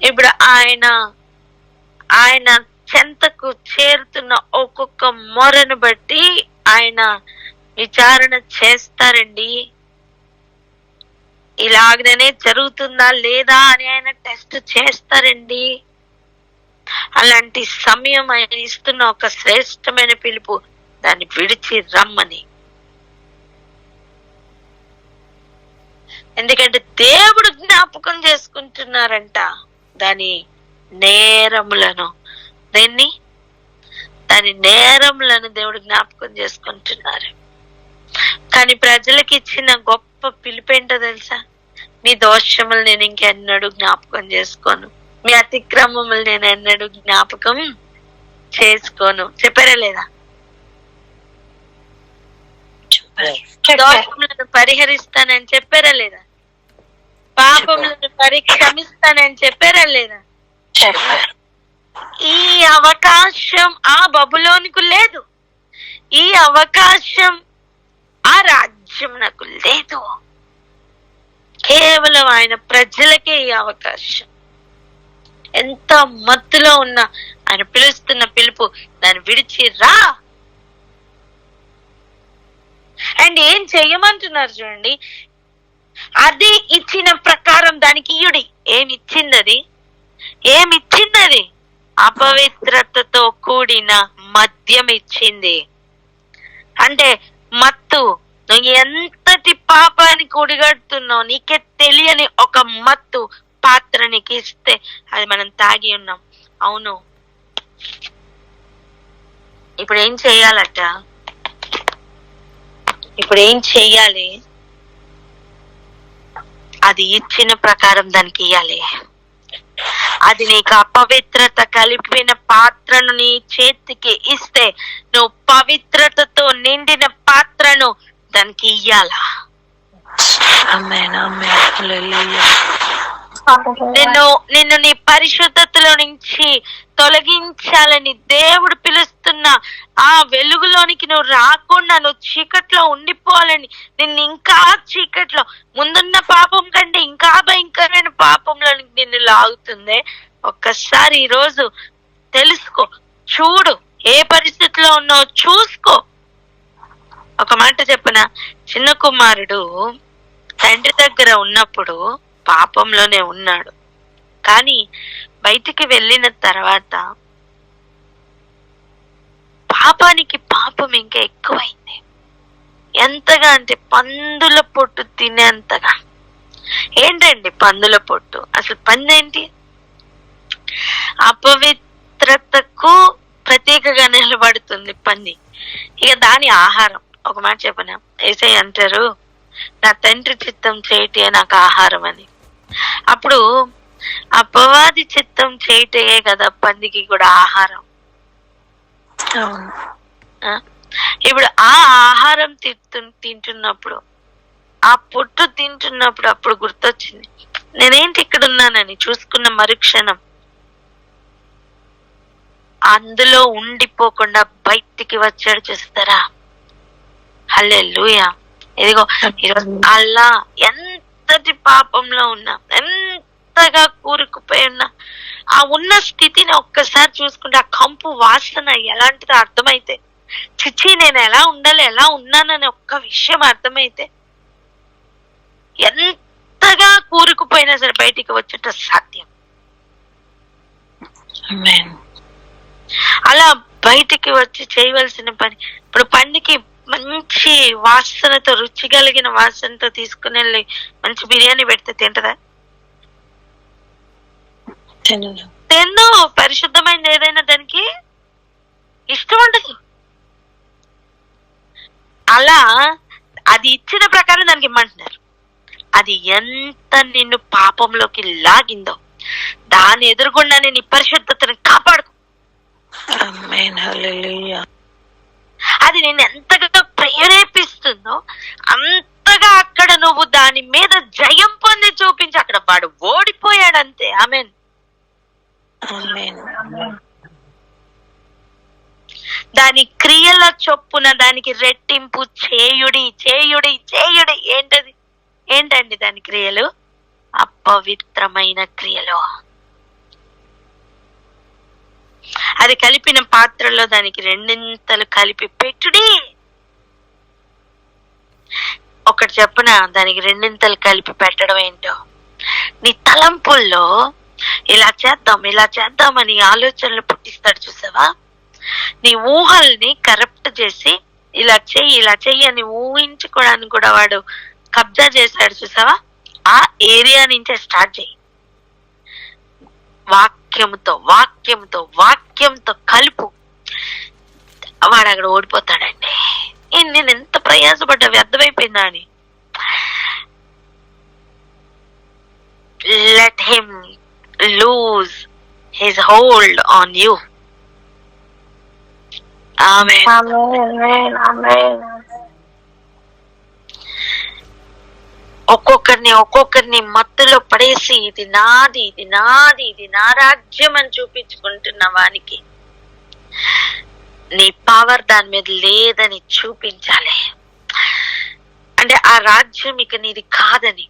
ఇప్పుడు ఆయన చెంతకు చేరుతున్న ఒక్కొక్క మొరను బట్టి ఆయన విచారణ చేస్తారండి. ఇలాగనే జరుగుతుందా లేదా అని ఆయన టెస్ట్ చేస్తారండి. అలాంటి సమయం ఆయన ఇస్తున్న ఒక శ్రేష్టమైన పిలుపు, దాన్ని విడిచి రమ్మని. ఎందుకంటే దేవుడు జ్ఞాపకం చేసుకుంటున్నారంట దాని నేరములను. దాని నేరములను దేవుడు జ్ఞాపకం చేసుకుంటున్నారు. కానీ ప్రజలకు ఇచ్చిన గొప్ప పిలుపేంటో తెలుసా? మీ దోషములు నేను ఇంకెన్నడూ జ్ఞాపకం చేసుకోను, మీ అతిక్రమములు నేను ఎన్నడూ జ్ఞాపకం చేసుకోను. చెప్పారా లేదా? దోషములను పరిహరిస్తానని చెప్పారా లేదా? పాపములను క్షమిస్తానని చెప్పారా లేదా? చెప్పారు. ఈ అవకాశం ఆ బబులోనుకు లేదు. ఈ అవకాశం ఆ రాజ్యం నాకు లేదు. కేవలం ఆయన ప్రజలకే ఈ అవకాశం. ఎంత మత్తులో ఉన్నా ఆయన పిలుస్తున్న పిలుపు, దాన్ని విడిచి రా. అండ్ ఏం చెయ్యమంటున్నారు చూడండి, అది ఇచ్చిన ప్రకారం దానికి ఇయుడి. ఏమిచ్చింది? అపవిత్రతతో కూడిన మద్యం ఇచ్చింది. అంటే మత్తు. నువ్వు ఎంతటి పాపానికి ఒడిగడుతున్నావు నీకే తెలియని ఒక మత్తు పాత్ర నీకు ఇస్తే అది మనం తాగి ఉన్నాం. అవును, ఇప్పుడు ఏం చెయ్యాలట? ఇప్పుడు ఏం చెయ్యాలి? అది ఇచ్చిన ప్రకారం దానికి ఇయ్యాలి. అది నీకు అపవిత్రత కలిపిన పాత్రను నీ చేతికి ఇస్తే నువ్వు పవిత్రతతో నిండిన పాత్రను దానికి ఇయ్యాలా? నిన్ను నీ పరిశుద్ధతలో నుంచి తొలగించాలని దేవుడు పిలుస్తున్న ఆ వెలుగులోనికి నువ్వు రాకుండా నువ్వు చీకట్లో ఉండిపోవాలని, నిన్ను ఇంకా చీకట్లో, ముందున్న పాపం కంటే ఇంకా భయంకరమైన పాపంలోనికి నిన్ను లాగుతుంది. ఒక్కసారి ఈరోజు తెలుసుకో, చూడు, ఏ పరిస్థితిలో ఉన్నావో చూసుకో. ఒక మాట చెప్పనా, చిన్న కుమారుడు తండ్రి దగ్గర ఉన్నప్పుడు పాపంలోనే ఉన్నాడు. కానీ బయటికి వెళ్ళిన తర్వాత పాపానికి పాపం ఇంకా ఎక్కువైంది. ఎంతగా అంటే పందుల పొట్టు తినేంతగా. ఏంటండి పందుల పొట్టు? అసలు పందేంటి? అపవిత్రతకు ప్రత్యేకగా నిలబడుతుంది పంది. ఇక దాని ఆహారం. ఒక మాట చెప్పనా, యేసయ్య అంటారు, నా తండ్రి చిత్తం చేయటే నాకు ఆహారం అని. అప్పుడు అపవాది చిత్తం చేయటే కదా పందికి కూడా ఆహారం. ఇప్పుడు ఆ ఆహారం తింటున్నప్పుడు, ఆ పొట్టు తింటున్నప్పుడు అప్పుడు గుర్తొచ్చింది, నేనేంటి ఇక్కడ ఉన్నానని. చూసుకున్న మరుక్షణం అందులో ఉండిపోకుండా బయటికి వచ్చాడు. చూస్తారా? హల్లెలూయా. ఇదిగో ఈరోజు అలా ఎంతటి పాపంలో ఉన్నా, ఎంతగా కూరుకుపోయి ఉన్నా, ఆ ఉన్న స్థితిని ఒక్కసారి చూసుకుంటే ఆ కంపు వాసన ఎలాంటిదో అర్థమైతే, చిచ్చి నేను ఎలా ఉండాలి, ఎలా ఉన్నానని ఒక్క విషయం అర్థమైతే, ఎంతగా కూరుకుపోయినా సరే బయటికి వచ్చేట సాధ్యం. అలా బయటికి వచ్చి చేయవలసిన పని. ఇప్పుడు పందికి మంచి వాసనతో, రుచి కలిగిన వాసనతో తీసుకుని వెళ్ళి మంచి బిర్యానీ పెడితే తింటదా? తిందు. పరిశుద్ధమైనది ఏదైనా దానికి ఇష్టం ఉండదు. అలా అది ఇచ్చిన ప్రకారం దానికి ఇమ్మంటున్నారు. అది ఎంత నిన్ను పాపంలోకి లాగిందో దాని ఎదురుగుండానే నీ పరిశుద్ధతను కాపాడుకో. అది నేను ఎంతగా ప్రేరేపిస్తుందో అంతగా అక్కడ నువ్వు దాని మీద జయం పొంది చూపించి అక్కడ వాడు ఓడిపోయాడంతే. ఆమేన్. దాని క్రియల చొప్పున దానికి రెట్టింపు చేయుడి. ఏంటండి దాని క్రియలు? అపవిత్రమైన క్రియలు. అది కలిపిన పాత్రలో దానికి రెండింతలు కలిపి పెట్టుడి. ఒకటి చెప్పన, దానికి రెండింతలు కలిపి పెట్టడం ఏంటో, నీ తలంపుల్లో ఇలా చేద్దామని ఆలోచనలు పుట్టిస్తాడు. చూసావా? నీ ఊహల్ని కరప్ట్ చేసి ఇలా చెయ్యి అని ఊహించుకోవడానికి కూడా వాడు కబ్జా చేశాడు. చూసావా? ఆ ఏరియా నుంచే స్టార్ట్ చేయి. వాక్యంతో కలుపు. వాడు అక్కడ ఓడిపోతాడండి. నేను ఎంత ప్రయాసపడ్డా వ్యర్థమైపోయిందా అని. Let him lose his hold on you. ఆమేన్. ఒక్కొక్కరిని మత్తులో పడేసి ఇది నాది, ఇది నాది, ఇది నా రాజ్యం అని చూపించుకుంటున్న వానికి నీ పవర్ దాని మీద లేదని చూపించాలి. అంటే ఆ రాజ్యం ఇక నీది కాదని,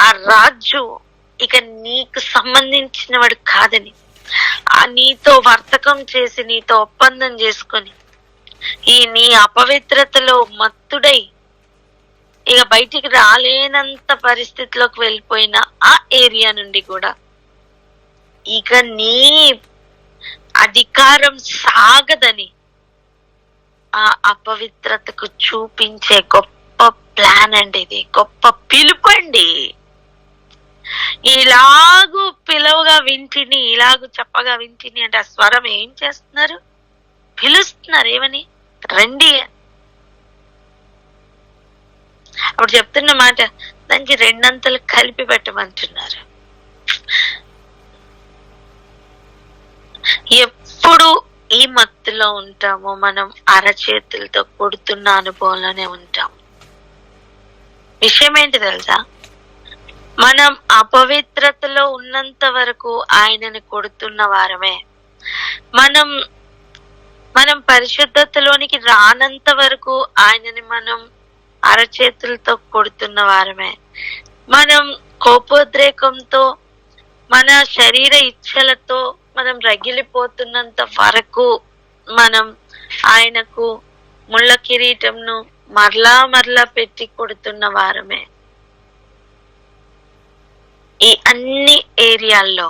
ఆ రాజు ఇక నీకు సంబంధించిన వాడు కాదని, ఆ నీతో వర్తకం చేసి నీతో ఒప్పందం చేసుకొని ఈ నీ అపవిత్రతలో మత్తుడై ఇక బయటికి రాలేనంత పరిస్థితిలోకి వెళ్ళిపోయిన ఆ ఏరియా నుండి కూడా ఇక నీ అధికారం సాగదని ఆ అపవిత్రతకు చూపించే గొప్ప ప్లాన్ అండి, ఇది గొప్ప పిలుపు అండి. ఇలాగూ పిలువగా వింటిని, ఇలాగూ చెప్పగా వింటిని అంటే ఆ స్వరం ఏం చేస్తున్నారు? పిలుస్తున్నారు. ఏమని? రండి. అప్పుడు చెప్తున్న మాట దానికి రెండంతలు కలిపి పెట్టమంటున్నారు. ఎప్పుడు ఈ మత్తులో ఉంటామో మనం అరచేతులతో కొడుతున్న అనుభవంలోనే ఉంటాం. విషయం ఏంటి తెలుసా? మనం అపవిత్రతలో ఉన్నంత వరకు ఆయనని కొడుతున్న వారమే. మనం పరిశుద్ధతలోనికి రానంత వరకు ఆయనని మనం అరచేతులతో కొడుతున్న వారమే. మనం కోపోద్రేకంతో మన శరీర ఇచ్ఛలతో మనం రగిలిపోతున్నంత వరకు మనం ఆయనకు ముళ్ళ కిరీటంను మరలా పెట్టి కొడుతున్న వారమే. ఈ అన్ని ఏరియాల్లో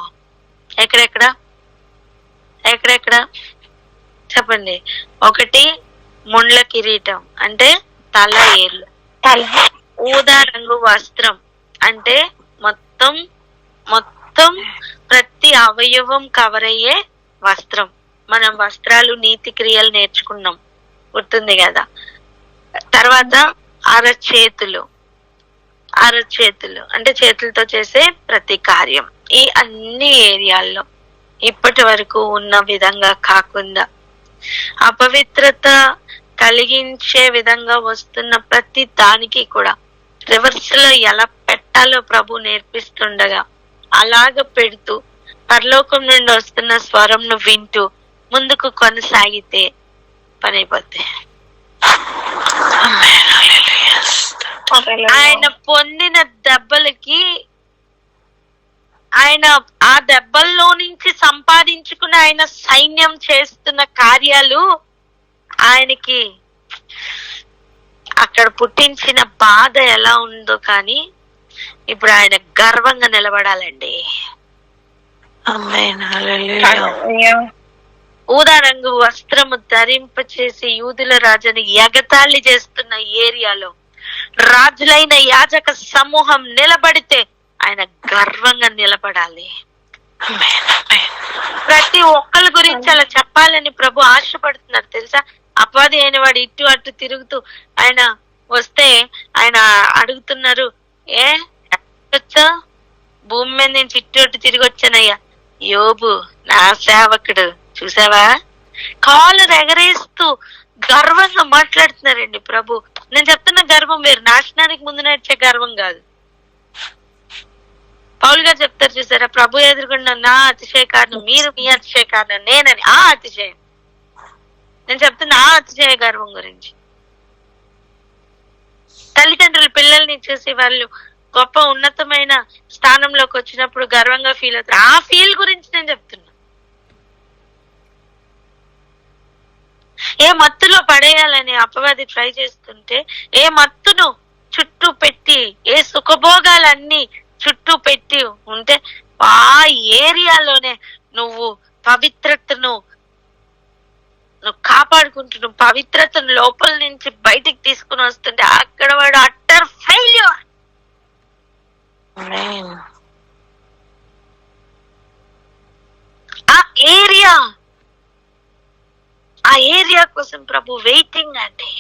ఎక్కడెక్కడ చెప్పండి. ఒకటి ముళ్ళ కిరీటం అంటే తల ఏర్లు, ఊదా రంగు వస్త్రం అంటే మొత్తం ప్రతి అవయవం కవర్ అయ్యే వస్త్రం. మనం వస్త్రాలు నీతి క్రియలు నేర్చుకున్నాం, గుర్తుంది కదా. తర్వాత అరచేతులు అంటే చేతులతో చేసే ప్రతి కార్యం. ఈ అన్ని ఏరియాల్లో ఇప్పటి వరకు ఉన్న విధంగా కాకుండా అపవిత్రత కలిగించే విధంగా వస్తున్న ప్రతి దానికి కూడా రివర్స్ లో ఎలా పెట్టాలో ప్రభు నేర్పిస్తుండగా అలాగ పెడుతూ పరలోకం నుండి వస్తున్న స్వరంను వింటూ ముందుకు కొనసాగితే పని అయిపోద్ది. ఆయన పొందిన దెబ్బలకి, ఆయన ఆ దెబ్బల్లో నుంచి సంపాదించుకున్న ఆయన సైన్యం చేస్తున్న కార్యాలు ఆయనకి అక్కడ పుట్టించిన బాధ ఎలా ఉందో కానీ ఇప్పుడు ఆయన గర్వంగా నిలబడాలండి. ఊదా రంగు వస్త్రము ధరింప చేసి యూదుల రాజుని ఎగతాళి చేస్తున్న ఏరియాలో రాజులైన యాజక సమూహం నిలబడితే ఆయన గర్వంగా నిలబడాలి. ప్రతి ఒక్కరి గురించి అలా చెప్పాలని ప్రభు ఆశపడుతున్నారు తెలుసా. అపవాది అయిన వాడు ఇటు అటు తిరుగుతూ ఆయన వస్తే ఆయన అడుగుతున్నారు, వచ్చా? భూమి మీద నుంచి ఇటు అటు తిరిగి వచ్చానయ్యా. యోబు నా సేవకుడు చూసావా? కాళ్ళు ఎగరేస్తూ గర్వంగా మాట్లాడుతున్నారండి ప్రభు. నేను చెప్తున్న గర్వం వేరు, నాశనానికి ముందు నడిచే గర్వం కాదు. పౌలు గారు చెప్తారు చూసారా, ప్రభు ఎదుర్కొన్న నా అతిశయ కారణం మీరు, మీ అతిశయ కారణం నేనని. ఆ అతిశయం నేను చెప్తున్న ఆ అతిశయ గర్వం గురించి. తల్లిదండ్రులు పిల్లల్ని చూసి వాళ్ళు గొప్ప ఉన్నతమైన స్థానంలోకి వచ్చినప్పుడు గర్వంగా ఫీల్ అవుతారు. ఆ ఫీల్ గురించి నేను చెప్తున్నా. ఏ మత్తులో పడేయాలని అపవాది ట్రై చేస్తుంటే, ఏ మత్తును చుట్టూ పెట్టి, ఏ సుఖభోగాలన్నీ చుట్టూ పెట్టి ఉంటే ఆ ఏరియాలోనే నువ్వు పవిత్రతను కాపాడుకుంటున్నావు. పవిత్రతను లోపల నుంచి బయటికి తీసుకుని వస్తుంటే అక్కడ వాడు అట్టర్ ఫెయిల్యూర్. ఆ ఏరియా కోసం ప్రభు వెయిటింగ్ అండి.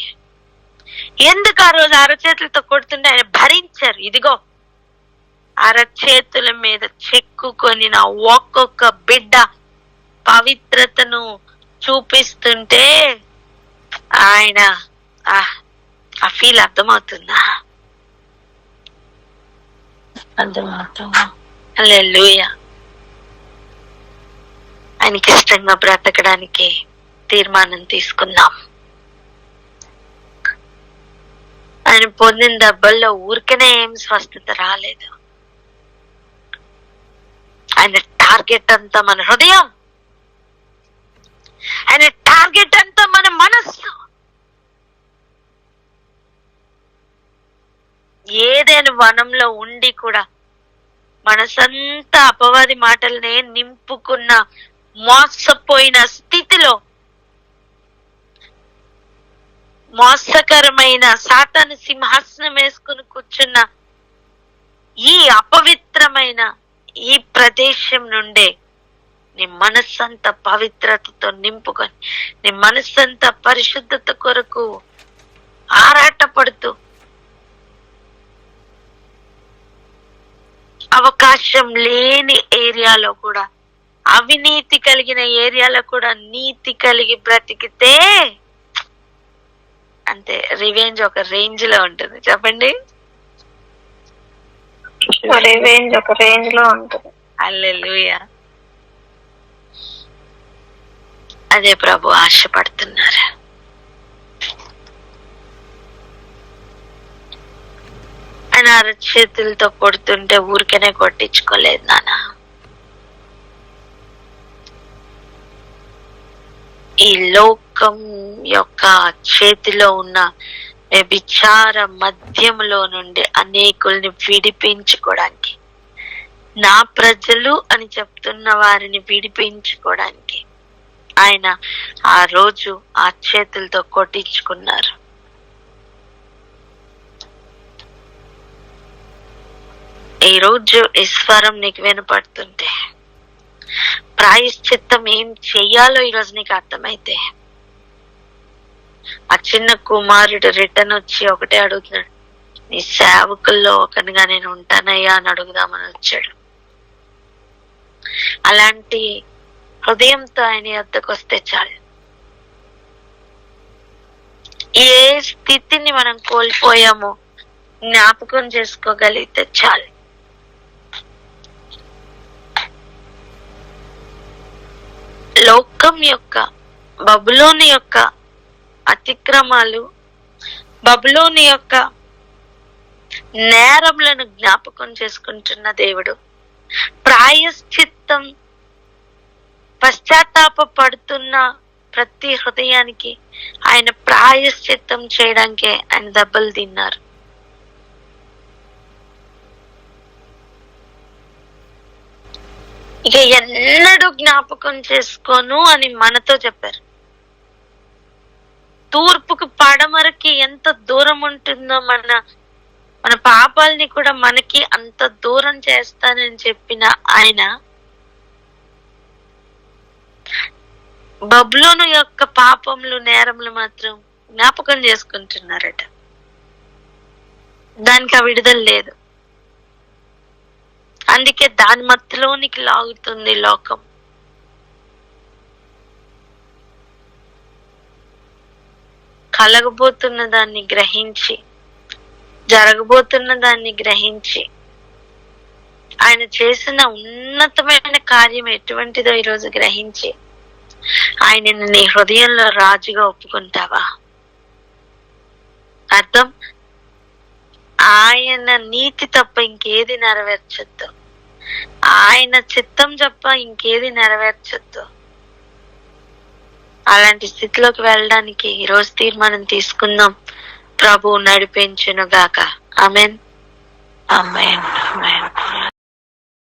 ఎందుకు ఆ రోజు అరచేతులతో కొడుతుంటే ఆయన భరించారు. ఇదిగో అరచేతుల మీద చెక్కుకొని నా ఒక్కొక్క బిడ్డ పవిత్రతను చూపిస్తుంటే ఆయన ఆ ఫీల్ అర్థమవుతుందా? అర్థమవుతుంది. హల్లెలూయా. ఆయనకి ఇష్టంగా బ్రతకడానికి తీర్మానం తీసుకుందాం. ఆయన పొందిన దెబ్బల్లో ఊరికనే ఏం స్వస్థత రాలేదు. ఆయన టార్గెట్ అంతా మన హృదయం, ఆయన టార్గెట్ అంతా మన మనస్సు. ఏదైనా వనంలో ఉండి కూడా మనసంతా అపవాది మాటలనే నింపుకున్న మోసపోయిన స్థితిలో, మోసకరమైన సాతాను సింహాసనం వేసుకుని కూర్చున్న ఈ అపవిత్రమైన ఈ ప్రదేశం నుండే నీ మనస్సంతా పవిత్రతతో నింపుకొని, నీ మనస్సంతా పరిశుద్ధత కొరకు ఆరాటపడుతూ, అవకాశం లేని ఏరియాలో కూడా, అవినీతి కలిగిన ఏరియాలో కూడా నీతి కలిగి బ్రతికితే అంతే, రివెంజ్ ఒక రేంజ్ లో ఉంటుంది. చెప్పండి, రివెంజ్ ఒక రేంజ్ లో ఉంటుంది. హల్లెలూయా. అదే ప్రభు ఆశపడుతున్నారు. ఆయన అరచేతులతో కొడుతుంటే ఊరికనే కొట్టించుకోలేదు నాన్న. ఈ లోకం యొక్క చేతిలో ఉన్న వ్యభిచార మద్యములో నుండి అనేకుల్ని విడిపించుకోవడానికి, నా ప్రజలు అని చెప్తున్న వారిని విడిపించుకోవడానికి ఆయన ఆ రోజు ఆ చేతులతో కొట్టించుకున్నారు. ఈ రోజు ఈ స్వరం నీకు వినపడుతుంటే, ప్రాయశ్చిత్తం ఏం చెయ్యాలో ఈరోజు నీకు అర్థమైతే, ఆ చిన్న కుమారుడు రిటర్న్ వచ్చి ఒకటే అడుగుతున్నాడు, నీ సేవకుల్లో ఒకనిగా నేను ఉంటానయ్యా అని అడుగుదామని వచ్చాడు. అలాంటి హృదయంతో ఆయన వద్దకు వస్తే చాలు. ఏ స్థితిని మనం కోల్పోయామో జ్ఞాపకం చేసుకోగలిగితే చాలు. లోకం యొక్క, బబులోని యొక్క అతిక్రమాలు, బబులోని యొక్క నేరములను జ్ఞాపకం చేసుకుంటున్న దేవుడు ప్రాయశ్చిత్తం, పశ్చాత్తాప పడుతున్న ప్రతి హృదయానికి ఆయన ప్రాయశ్చిత్తం చేయడానికే ఆయన దెబ్బలు తిన్నారు. ఇక ఎన్నడూ జ్ఞాపకం చేసుకోను అని మనతో చెప్పారు. తూర్పుకు పడమరకి ఎంత దూరం ఉంటుందో మన పాపాలని కూడా మనకి అంత దూరం చేస్తానని చెప్పిన ఆయన బబులోను యొక్క పాపములు, నేరములు మాత్రం జ్ఞాపకం చేసుకుంటున్నారట. దానికి ఆ విడుదల లేదు. అందుకే దాని మధ్యలోనికి లాగుతుంది లోకం. కలగబోతున్న దాన్ని గ్రహించి, జరగబోతున్న దాన్ని గ్రహించి, ఆయన చేసిన ఉన్నతమైన కార్యం ఎటువంటిదో ఈరోజు గ్రహించి, ఆయనను నీ హృదయంలో రాజుగా ఒప్పుకుంటావా? అర్థం, ఆయన నీతి తప్ప ఇంకేది నెరవేర్చొద్దు, ఆయన చిత్తం తప్ప ఇంకేది నెరవేర్చొద్దు. అలాంటి స్థితిలోకి వెళ్ళడానికి ఈరోజు తీర్మానం తీసుకుందాం. ప్రభువు నడిపించును గాక. ఆమేన్, ఆమేన్, ఆమేన్.